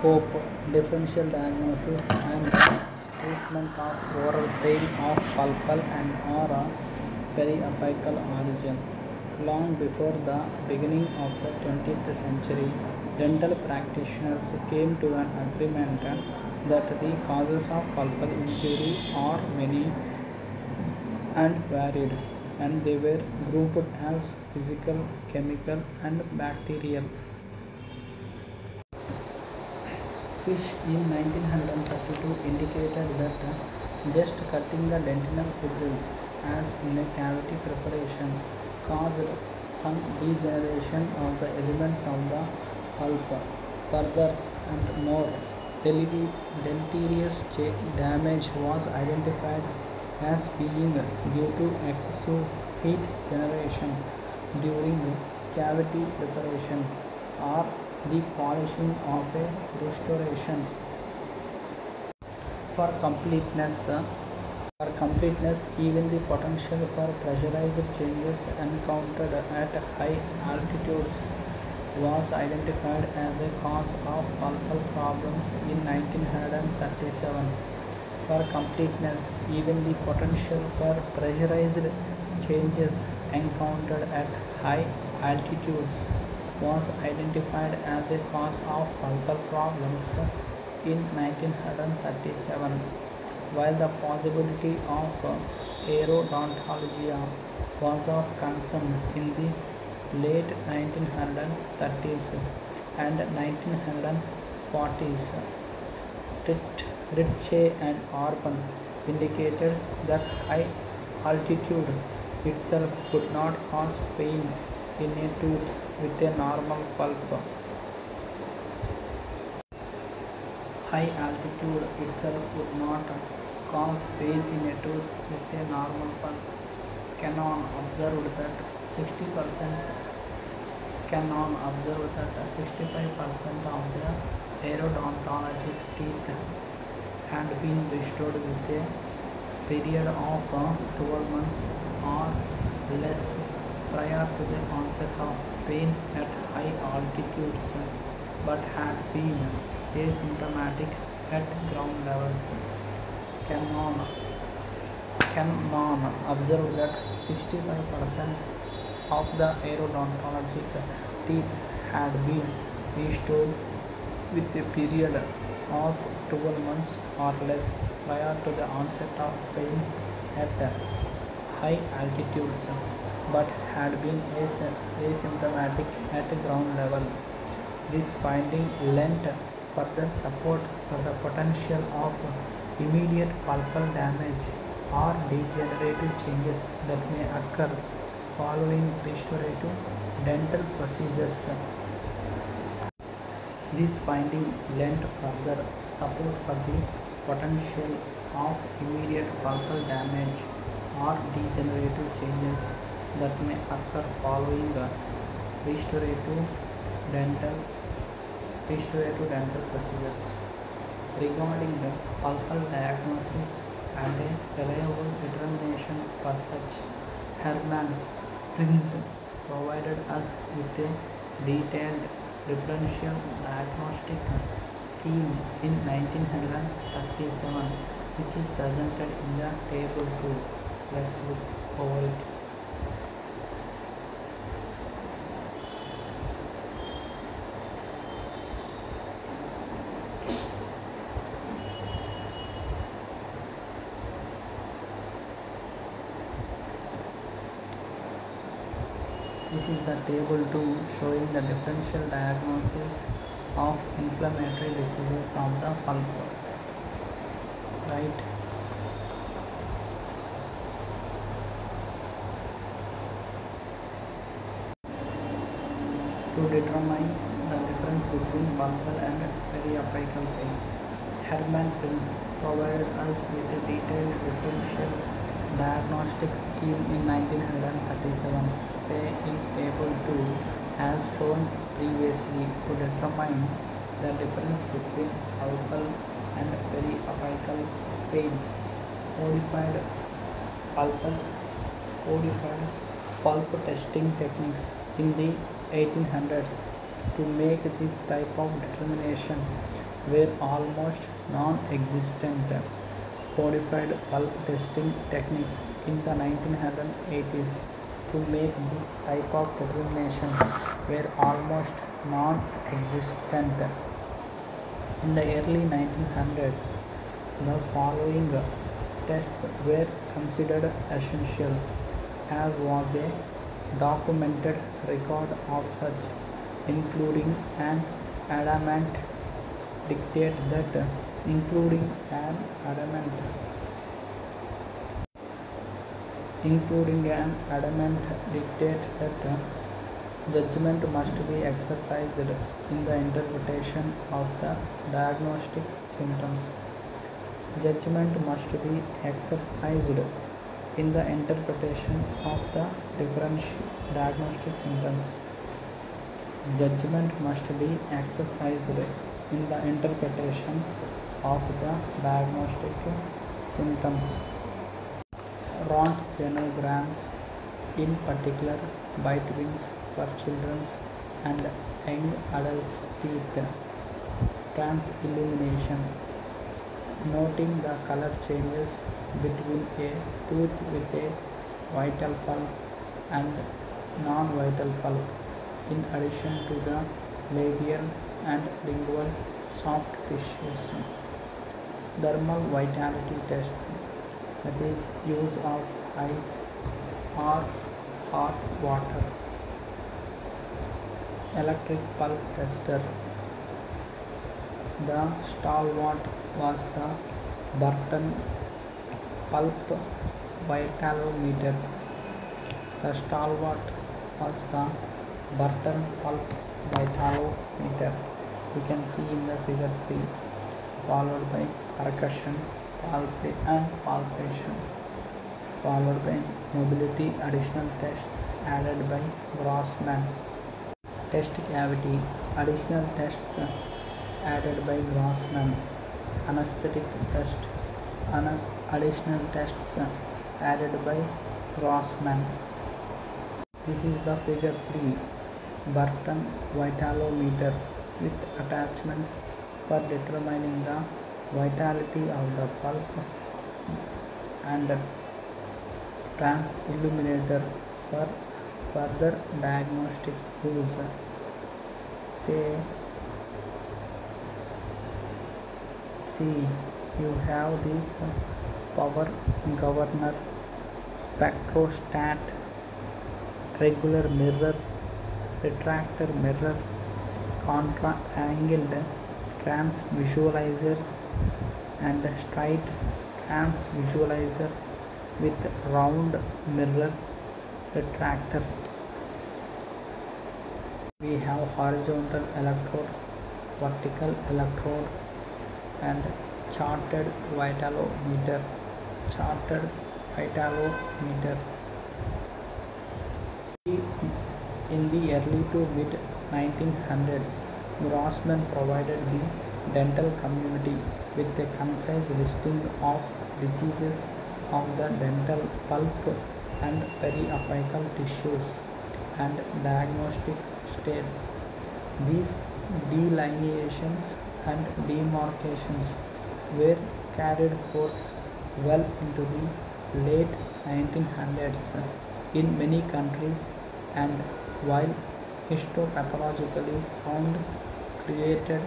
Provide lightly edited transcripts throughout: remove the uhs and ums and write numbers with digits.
COPE differential diagnosis and treatment of oral pain of pulpal and or periapical origin. Long before the beginning of the 20th century, dental practitioners came to an agreement that the causes of pulpal injury are many and varied, and they were grouped as physical, chemical, and bacterial. Fish in 1932 indicated that just cutting the dentinal fibrils, as in a cavity preparation, caused some degeneration of the elements of the pulp. Further and more deleterious damage was identified as being due to excessive heat generation during cavity preparation or the polishing of a restoration. For completeness, even the potential for pressurized changes encountered at high altitudes was identified as a cause of pulpal problems in 1937. For completeness, even the potential for pressurized changes encountered at high altitudes was identified as a cause of pulpal problems in 1937, while the possibility of aerodontalgia was of concern in the late 1930s and 1940s. Ritchie and Orban indicated that high altitude itself could not cause pain in a tooth with a normal pulp. High altitude itself would not cause pain in a tooth with a normal pulp. Cannon observed that 65% of the aerodontologic teeth had been restored with a period of 12 months or less prior to the onset of pain at high altitudes, but had been asymptomatic at ground levels. Cannon observed that 65% of the aerodontologic teeth had been restored with a period of 12 months or less prior to the onset of pain at high altitudes, but had been asymptomatic at ground level. This finding lent further support for the potential of immediate pulpal damage or degenerative changes that may occur following restorative dental procedures. This finding lent further support for the potential of immediate pulpal damage or degenerative changes that may occur following restorative dental procedures. Regarding the pulpal diagnosis and a reliable determination for such, Hermann Prinz provided us with a detailed differential diagnostic scheme in 1937, which is presented in the table 2. Let's look over it. This is the table 2 showing the differential diagnosis of inflammatory diseases of the pulp. Right. To determine the difference between pulpal and periapical pain, Hermann Prinz provided us with a detailed differential diagnostic scheme in 1937, say in table 2 as shown previously. To determine the difference between pulpal and periapical pain, codified pulp testing techniques in the 1800s. To make this type of determination, were almost non-existent. Codified pulp testing techniques in the 1980s to make this type of determination were almost non-existent. In the early 1900s, the following tests were considered essential, as was a documented record of such, including an adamant dictate that including an adamant dictate that judgment must be exercised in the interpretation of the diagnostic symptoms. Judgment must be exercised in the interpretation of the differential diagnostic symptoms. Judgment must be exercised in the interpretation of the diagnostic symptoms. Röntgenograms, in particular bite wings for children's and young adults' teeth, transillumination, noting the color changes between a tooth with a vital pulp and non-vital pulp, in addition to the labial and lingual soft tissues. Thermal vitality tests, that is, use of ice or hot water. Electric pulp tester. The stalwart was the Burton pulp vitalometer. The stalwart was the Burton pulp vitalometer. You can see in the figure 3, followed by percussion, palpation, followed by mobility additional tests added by Grossman. Test cavity additional tests added by Grossman. Anesthetic test additional tests added by Grossman. This is the figure 3, Burton vitalometer with attachments for determining the vitality of the pulp and transilluminator for further diagnostic use. See, you have this power governor, spectrostat, regular mirror, retractor mirror, contra-angled transvisualizer and straight transvisualizer with round mirror retractor. We have horizontal electrode, vertical electrode and charted vitalometer. In the early to mid 1900s, Grossman provided the dental community with a concise listing of diseases of the dental pulp and periapical tissues and diagnostic states. These delineations and demarcations were carried forth well into the late 1900s in many countries, and while histopathologically sound created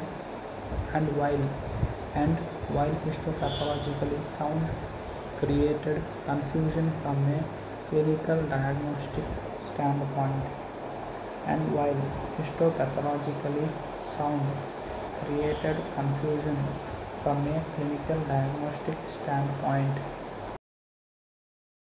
confusion from a clinical diagnostic standpoint, and while histopathologically sound created confusion from a clinical diagnostic standpoint.